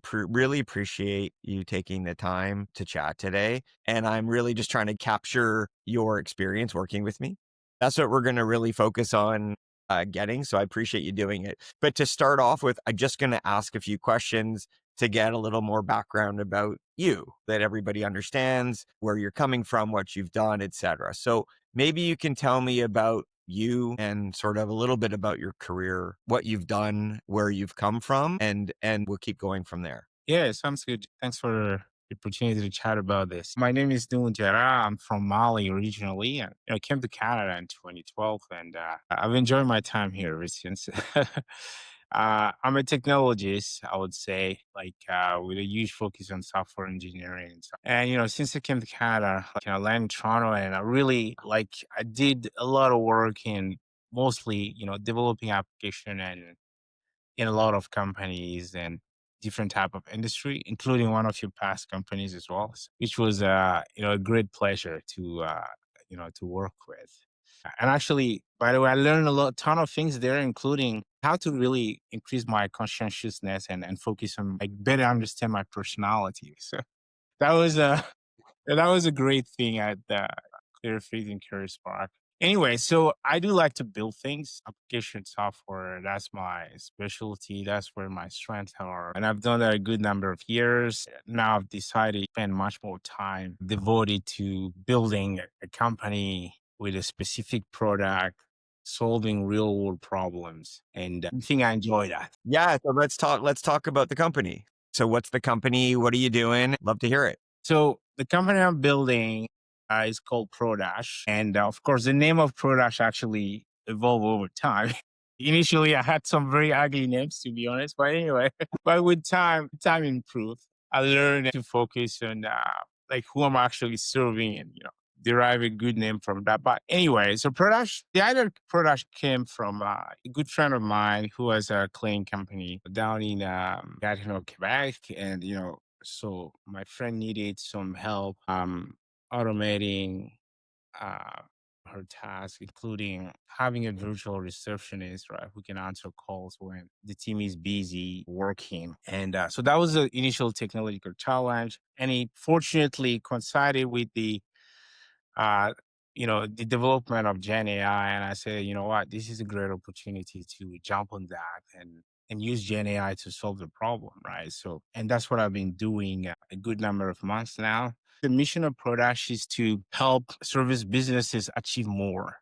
really appreciate you taking the time to chat today. And I'm really just trying to capture your experience working with me. That's what we're going to really focus on getting. So I appreciate you doing it. But to start off with, I'm just going to ask a few questions to get a little more background about you, that everybody understands where you're coming from, what you've done, etc. So maybe you can tell me about you and sort of a little bit about your career, what you've done, where you've come from, and we'll keep going from there. Yeah, sounds good. Thanks for the opportunity to chat about this. My name is Nouhoun Yedidya. I'm from Mali originally, and I came to Canada in 2012, and I've enjoyed my time here ever since. I'm a technologist, I would say, with a huge focus on software engineering and stuff. And since I came to Canada, I landed in Toronto, and I did a lot of work in mostly developing application and in a lot of companies and different type of industry, including one of your past companies as well, which was a great pleasure to work with. And actually, by the way, I learned ton of things there, including how to really increase my conscientiousness and focus on like better understand my personality. So that was a that was a great thing at Clear Faith and Career Spark. Anyway, so I do like to build things, application software. That's my specialty. That's where my strengths are. And I've done that a good number of years. Now I've decided to spend much more time devoted to building a company with a specific product, solving real world problems. And I think I enjoy that. Yeah, so let's talk about the company. So what's the company? What are you doing? Love to hear it. So the company I'm building is called Prodash. And of course, the name of Prodash actually evolved over time. Initially, I had some very ugly names, to be honest. But anyway, but with time improved. I learned to focus on like who I'm actually serving and, derive a good name from that. But anyway, so Prodash, the idea of Prodash came from a good friend of mine who has a cleaning company down in Gatineau, Quebec. And, so my friend needed some help automating uh, her task, including having a virtual receptionist, right, who can answer calls when the team is busy working. And so that was the initial technological challenge. And it fortunately coincided with uh, the development of Gen AI. And I said, you know what, this is a great opportunity to jump on that and use Gen AI to solve the problem, right? So, and that's what I've been doing a good number of months now. The mission of Prodash is to help service businesses achieve more.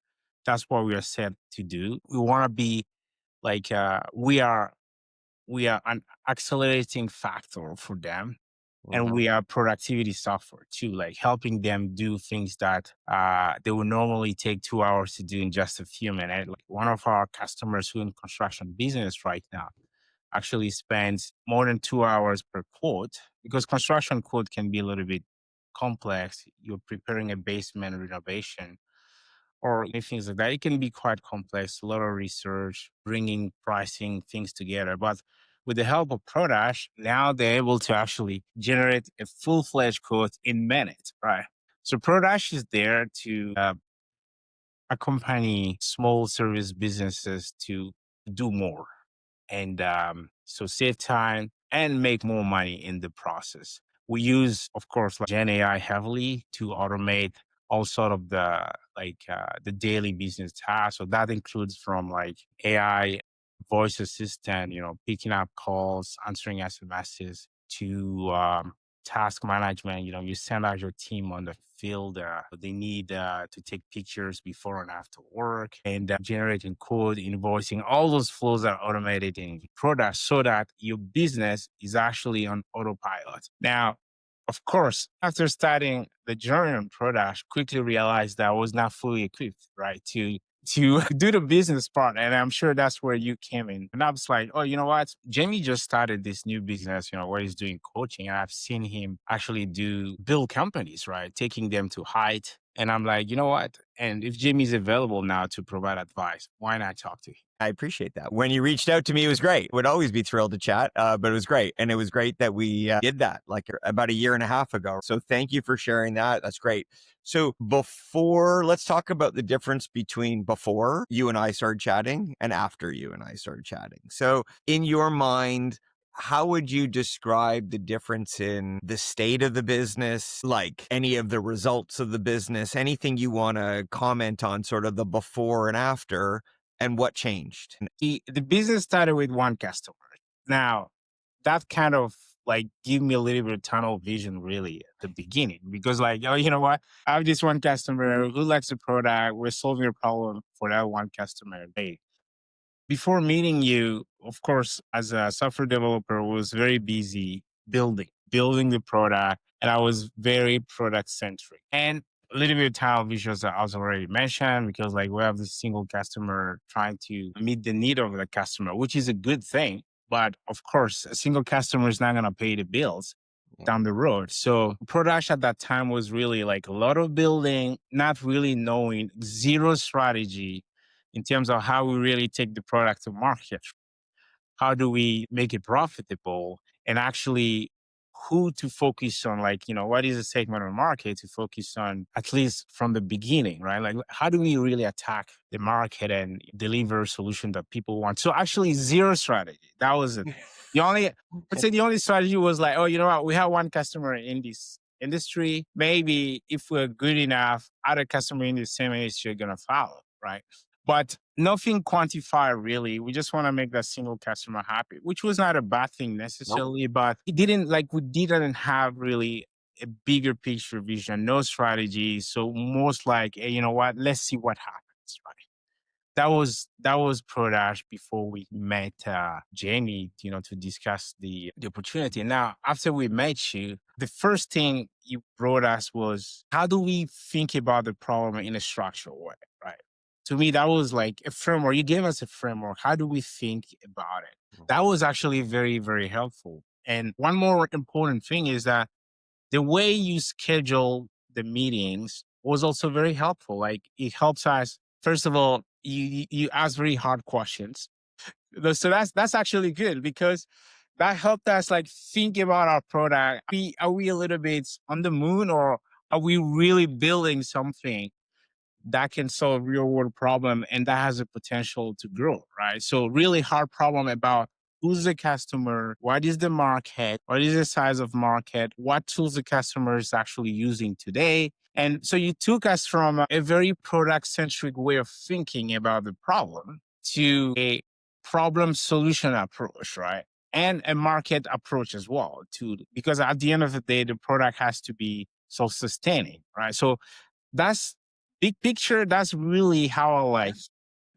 That's what we are set to do. We want to be like we are an accelerating factor for them, and Mhm. we are productivity software too, like helping them do things that they would normally take 2 hours to do in just a few minutes. Like one of our customers who in construction business right now actually spends more than 2 hours per quote because construction quote can be a little bit complex. You're preparing a basement renovation or things like that. It can be quite complex, a lot of research, bringing pricing things together. But with the help of Prodash, now they're able to actually generate a full-fledged code in minutes, right? So Prodash is there to accompany small service businesses to do more and so save time and make more money in the process. We use, of course, like Gen AI heavily to automate all sort of the daily business tasks. So that includes from like AI voice assistant, picking up calls, answering SMSs to task management. You send out your team on the field. They need to take pictures before and after work and generating code, invoicing. All those flows are automated in Product so that your business is actually on autopilot. Now, of course, after starting the journey on Prodash, quickly realized that I was not fully equipped, right, to do the business part. And I'm sure that's where you came in. And I was like, oh, you know what? Jamie just started this new business, where he's doing coaching. And I've seen him actually build companies, right? Taking them to height. And I'm like, you know what? And if Jamie's available now to provide advice, why not talk to him? I appreciate that. When you reached out to me, it was great. Would always be thrilled to chat, but it was great. And it was great that we did that like about a year and a half ago. So thank you for sharing that. That's great. So let's talk about the difference between before you and I started chatting and after you and I started chatting. So in your mind, How would you describe the difference in the state of the business, like any of the results of the business, anything you want to comment on, sort of the before and after, and what changed? The business started with one customer. Now, that kind of like give me a little bit of tunnel vision really at the beginning because like, oh, you know what? I have this one customer who likes the product. We're solving a problem for that one customer. Hey, before meeting you, of course, as a software developer, was very busy building the product, and I was very product centric. And a little bit of tunnel vision, as I was already mentioned, because like we have this single customer trying to meet the need of the customer, which is a good thing. But of course, a single customer is not going to pay the bills Yeah. down the road. So Prodash at that time was really like a lot of building, not really knowing, zero strategy in terms of how we really take the product to market. How do we make it profitable and actually who to focus on? Like, what is the segment of the market to focus on, at least from the beginning, right? Like, how do we really attack the market and deliver a solution that people want? So, actually, zero strategy. That was it. The only, I'd say the only strategy was like, oh, you know what? We have one customer in this industry. Maybe if we're good enough, other customer in the same industry are going to follow, right? But nothing quantified really. We just want to make that single customer happy, which was not a bad thing Nope. necessarily, but it didn't like we didn't have really a bigger picture vision, no strategy. So most like, hey, you know what? Let's see what happens, right? That was Prodash before we met Jamie, to discuss the opportunity. Now, after we met you, the first thing you brought us was how do we think about the problem in a structural way, right? To me, that was like a framework. You gave us a framework. How do we think about it? That was actually very, very helpful. And one more important thing is that the way you schedule the meetings was also very helpful. Like it helps us. First of all, you ask very hard questions. So that's actually good because that helped us like think about our product. Are we a little bit on the moon or are we really building something that can solve real world problem and that has a potential to grow, right? So really hard problem about who's the customer, what is the market, what is the size of market, what tools the customer is actually using today. And so you took us from a very product centric way of thinking about the problem to a problem solution approach, right? And a market approach as well, to because at the end of the day, the product has to be self-sustaining, right? So that's big picture. That's really how I like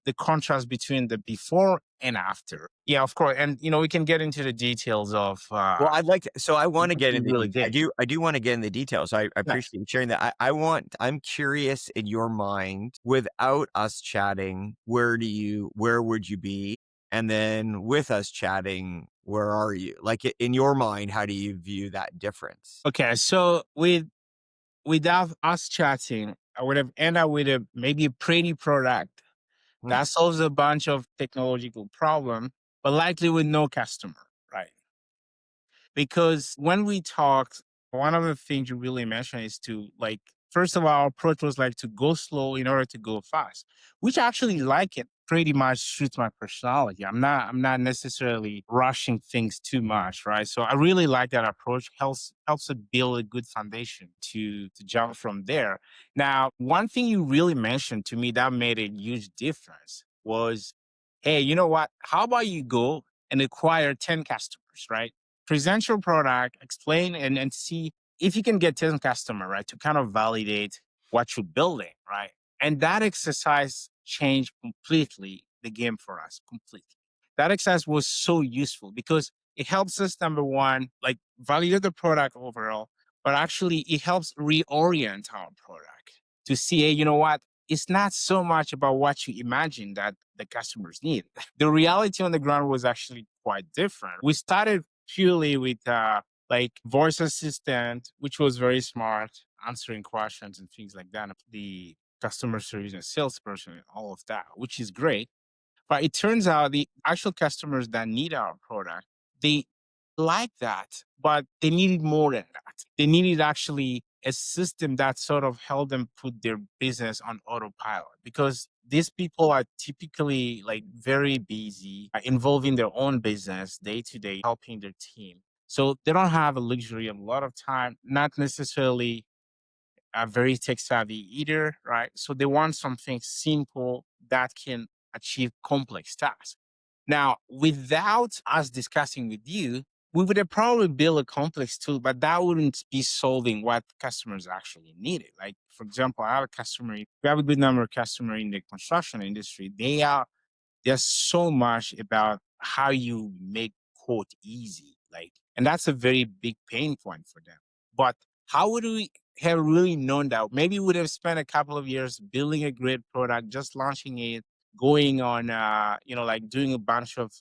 the contrast between the before and after. Yeah, of course. And we can get into the details of Well, I'd like to, so I want to what get you into really I did. do want to get in the details. I Nice. appreciate you sharing that. I'm curious in your mind, without us chatting, where would you be? And then with us chatting, where are you? Like in your mind, how do you view that difference? Okay, so without us chatting, I would have ended up with a maybe a pretty product Hmm. that solves a bunch of technological problem, but likely with no customer, right? Because when we talked, one of the things you really mentioned is to like, first of all, our approach was like to go slow in order to go fast, which I actually like it pretty much suits my personality. I'm not necessarily rushing things too much, right? So I really like that approach. Helps to build a good foundation to jump from there. Now, one thing you really mentioned to me that made a huge difference was, hey, you know what? How about you go and acquire 10 customers, right? Present your product, explain and see if you can get 10 customer, right? To kind of validate what you're building, right? And that exercise changed completely the game for us, completely. That exercise was so useful because it helps us, number one, like validate the product overall, but actually it helps reorient our product to see, hey, you know what? It's not so much about what you imagine that the customers need. The reality on the ground was actually quite different. We started purely with like voice assistant, which was very smart, answering questions and things like that. The customer service and salesperson and all of that, which is great. But it turns out the actual customers that need our product, they like that, but they needed more than that. They needed actually a system that sort of helped them put their business on autopilot, because these people are typically like very busy, involving their own business day to day, helping their team. So they don't have a luxury of a lot of time, not necessarily very tech savvy either, right? So they want something simple that can achieve complex tasks. Now, without us discussing with you, we would have probably built a complex tool, but that wouldn't be solving what customers actually needed. Like, for example, I have a customer, we have a good number of customers in the construction industry. There's so much about how you make quote easy. Like, and that's a very big pain point for them. But how would we have really known that? Maybe we would have spent a couple of years building a great product, just launching it, going on, like doing a bunch of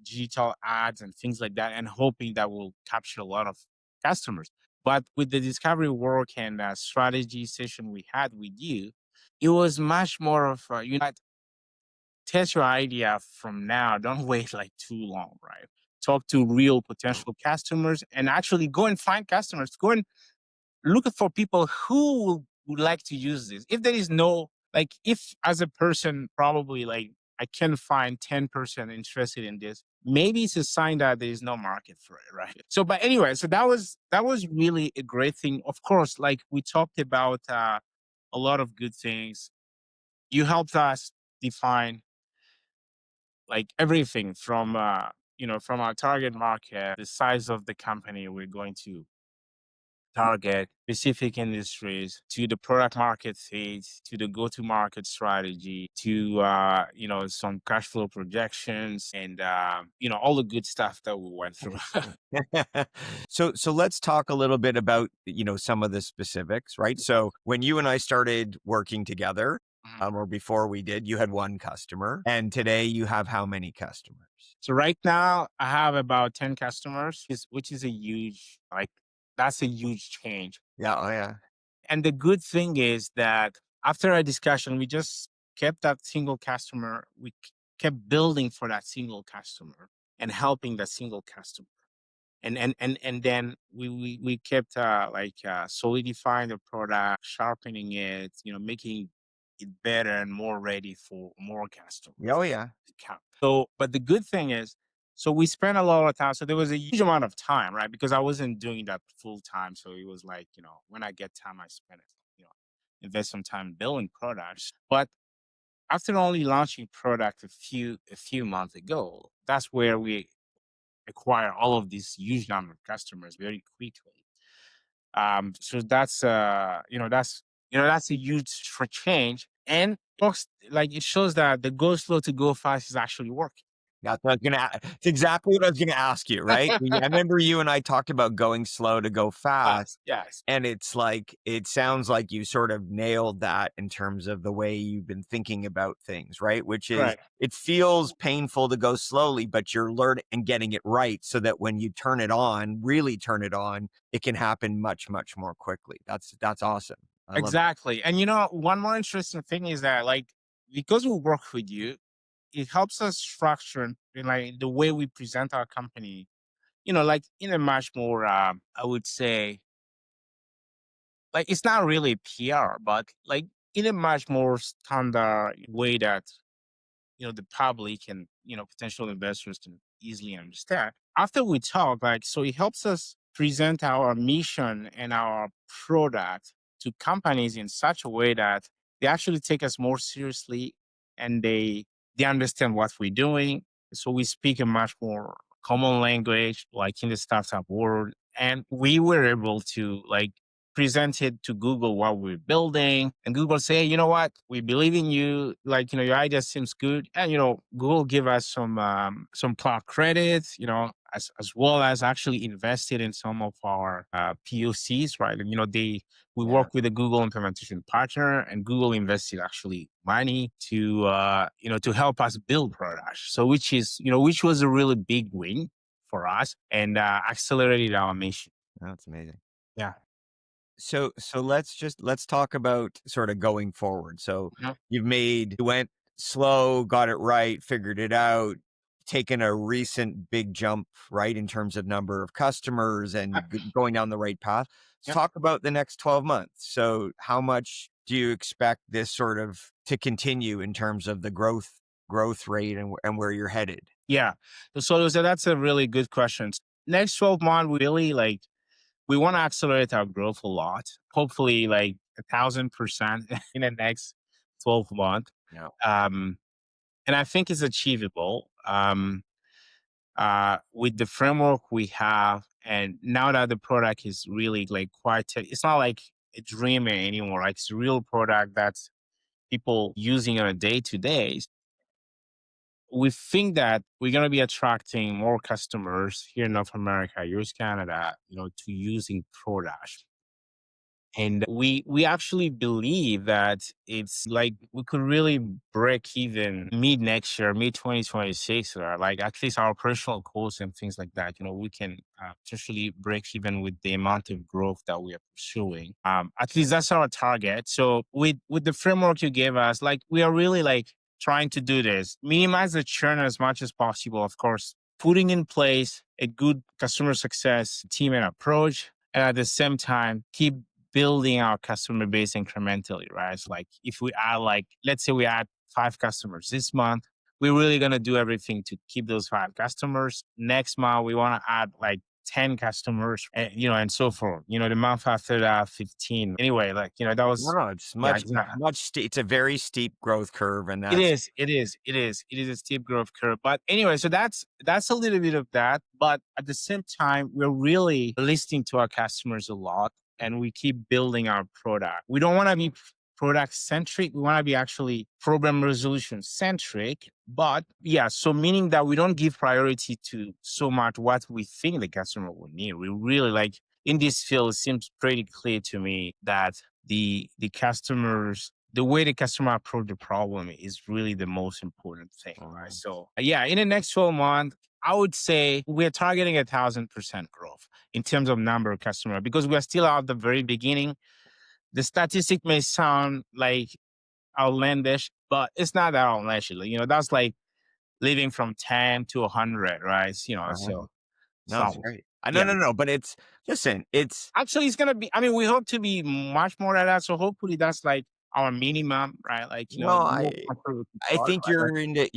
digital ads and things like that, and hoping that will capture a lot of customers. But with the discovery work and strategy session we had with you, it was much more of, test your idea from now. Don't wait like too long, right? Talk to real potential customers and actually go and find customers. Go and look for people who would like to use this. If there is no, like, if as a person, probably like I can find 10% interested in this, maybe it's a sign that there is no market for it, right? So, but anyway, so that was really a great thing. Of course, like we talked about a lot of good things. You helped us define like everything from from our target market, the size of the company we're going to target, specific industries, to the product market fit, to the go to market strategy, to some cash flow projections, and all the good stuff that we went through. So let's talk a little bit about, some of the specifics, right? So when you and I started working together, Mhm. or before we did, you had one customer, and today you have how many customers? So right now I have about 10 customers, which is a huge, like, that's a huge change. Yeah, oh yeah. And the good thing is that after our discussion, we just kept that single customer. Kept building for that single customer and helping that single customer. And then we kept solidifying the product, sharpening it, making it better and more ready for more Yeah, customers. oh yeah. So, but the good thing is, so we spent a lot of time. So there was a huge amount of time, right? Because I wasn't doing that full time. So it was like, when I get time, I spend it, invest some time building products. But after only launching product a few months ago, that's where we acquire all of these huge number of customers very quickly. So that's a huge for change, and like it shows that the go slow to go fast is actually working. That's what I was it's exactly what I was gonna ask you, right? I remember you and I talked about going slow to go fast. Yes, And it's like, it sounds like you sort of nailed that in terms of the way you've been thinking about things, right? Which is, right. it feels painful to go slowly, but you're learning and getting it right so that when you turn it on, really turn it on, it can happen much, much more quickly. That's awesome. I love that. Exactly. And one more interesting thing is that, like, because we work with you, it helps us structure in like the way we present our company, like in a much more I would say, like, it's not really PR, but like in a much more standard way that the public and potential investors can easily understand. After we talk, like, so it helps us present our mission and our product to companies in such a way that they actually take us more seriously, and they understand what we're doing. So we speak a much more common language, like in the startup world, and we were able to like present it to Google what we're building, and Google say, you know what, we believe in you. Like, your idea seems good, and Google give us some cloud credits, as well as actually invested in some of our POCs, right? And we Yeah. work with a Google implementation partner, and Google invested actually money to help us build Prodash. So which was a really big win for us, and accelerated our mission. That's amazing. Yeah. So let's talk about sort of going forward. So Yeah. you went slow, got it right, figured it out. taken a recent big jump, right, in terms of number of customers Uh, and going down the right path. Let's yeah. talk about the next 12 months. So, how much do you expect this sort of to continue in terms of the growth rate and where you're headed? Yeah. So that's a really good question. Next 12 months, we really we want to accelerate our growth a lot. Hopefully, like 1,000% in the next 12 months. Yeah. Um, and I think it's achievable. With the framework we have, and now that the product is really like it's not like a dream anymore. Like it's a real product that's people using on a day to day. We think that we're going to be attracting more customers here in North America, US, Canada, to using Prodash. And we actually believe that it's like we could really break even mid next year, mid 2026, or like at least our operational costs and things like that. We can potentially break even with the amount of growth that we are pursuing. At least that's our target. So with the framework you gave us, like we are really like trying to do this, minimize the churn as much as possible. Of course, putting in place a good customer success team and approach, and at the same time keep building our customer base incrementally, right? It's like if we add like, let's say we add 5 customers this month, we're really going to do everything to keep those 5 customers. Next month, we want to add like 10 customers, and so forth. The month after that, 15. Anyway, like, that No, was, no, it's yeah, it's a very steep growth curve, and it that's is. It is a steep growth curve. But anyway, so that's a little bit of that. But at the same time, we're really listening to our customers a lot, and we keep building our product. We don't want to be product centric. We want to be actually problem resolution centric. But yeah, so meaning that we don't give priority to so much what we think the customer will need. We really like in this field, it seems pretty clear to me that the way the customer approach the problem is really the most important thing, right? uh, So yeah, in the next 12 months, I would say we're targeting 1,000% growth in terms of number of customer because we're still at the very beginning. The statistic may sound like outlandish, but it's not that outlandish. That's like living from 10 to 100, right? uh, So it's no, not, it's great. I no, yeah. no, no, but it's listen, it's Actually, it's gonna be. I mean, we hope to be much more than that. So hopefully, that's like our minimum, right? Like well, more comfortable with the I start, think right?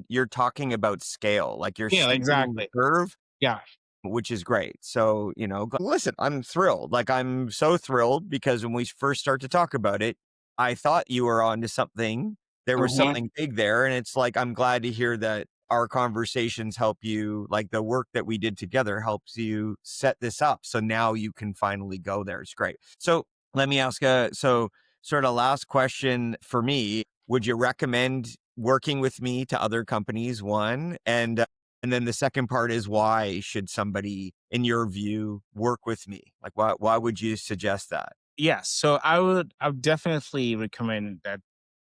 you're talking about scale, like you're Yeah, steepening the exactly. curve, Yeah. which is great. So, listen, I'm thrilled. Like, I'm so thrilled because when we first start to talk about it, I thought you were onto something. There was Mhm. something big there. And it's like, I'm glad to hear that our conversations help you, like the work that we did together helps you set this up. So now you can finally go there. It's great. So let me ask sort of last question for me. Would you recommend working with me to other companies? One, and then the second part is why should somebody, in your view, work with me? Like, why would you suggest that? Yeah. So I would definitely recommend that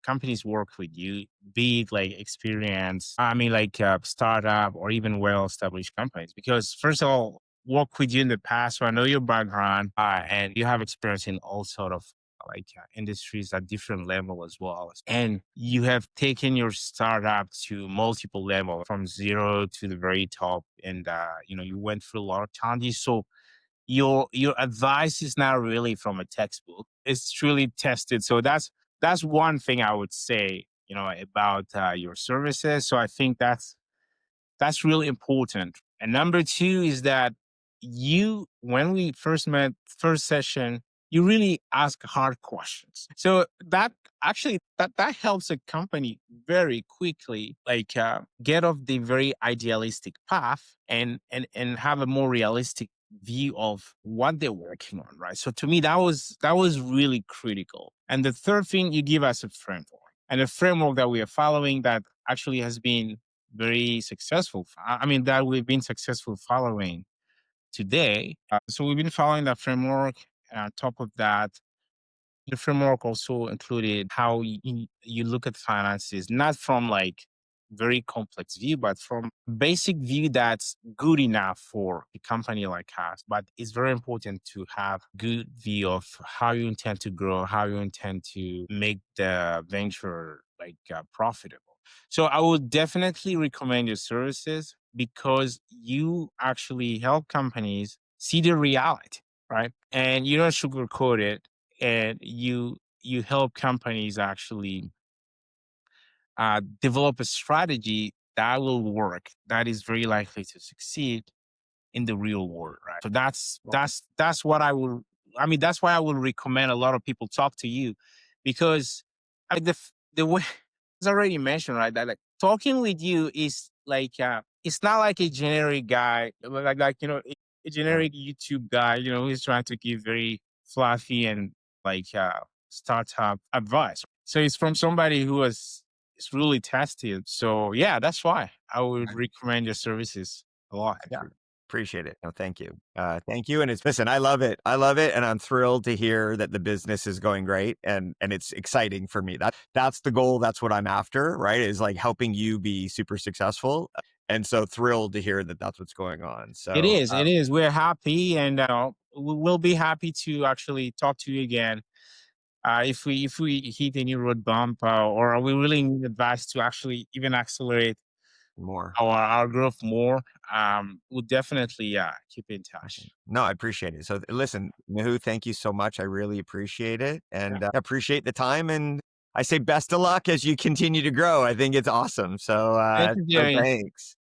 companies work with you, be it like experience, I mean, like startup or even well established companies. Because first of all, work with you in the past, so I know your background and you have experience in all sort of like industries at different level as well. And you have taken your startup to multiple levels from zero to the very top. And, you went through a lot of challenges. So your advice is not really from a textbook. It's truly tested. So that's one thing I would say, about your services. So I think that's really important. And number two is that when we first met, first session, you really ask hard questions. So that actually that helps a company very quickly, like get off the very idealistic path and have a more realistic view of what they're working on, right? So to me, that was really critical. And the third thing, you give us a framework and a framework that we are following that actually has been very successful. I mean, that we've been successful following today. So we've been following that framework. And on top of that, the framework also included how you look at finances, not from like very complex view, but from basic view that's good enough for a company like us. But it's very important to have good view of how you intend to grow, how you intend to make the venture like profitable. So I would definitely recommend your services because you actually help companies see the reality, right? And you don't sugarcoat it, and you help companies actually develop a strategy that will work, that is very likely to succeed in the real world, right? So that's what I will. I mean, that's why I would recommend a lot of people talk to you, because I mean, the way as I already mentioned, right, that like talking with you is like it's not like a generic guy, like a Right. generic YouTube guy, who's trying to give very fluffy and like startup advice. So it's from somebody who has it's really tested. So yeah, that's why I would recommend your services a lot. I Yeah. appreciate it. No, thank you. Thank you. And it's listen, I love it. I love it. And I'm thrilled to hear that the business is going great and it's exciting for me. That's the goal. That's what I'm after, right? Is like helping you be super successful. And so thrilled to hear that that's what's going on. It So is. It is. We're happy, and we'll be happy to actually talk to you again if we hit any road bump, or we really need advice to actually even accelerate more. our growth more. We'll definitely keep in Awesome. touch. No, I appreciate it. So listen, Nahu, thank you so much. I really appreciate it Yeah. and appreciate the time. And I say best of luck as you continue to grow. I think it's awesome. So, Thank you, so Jerry. thanks.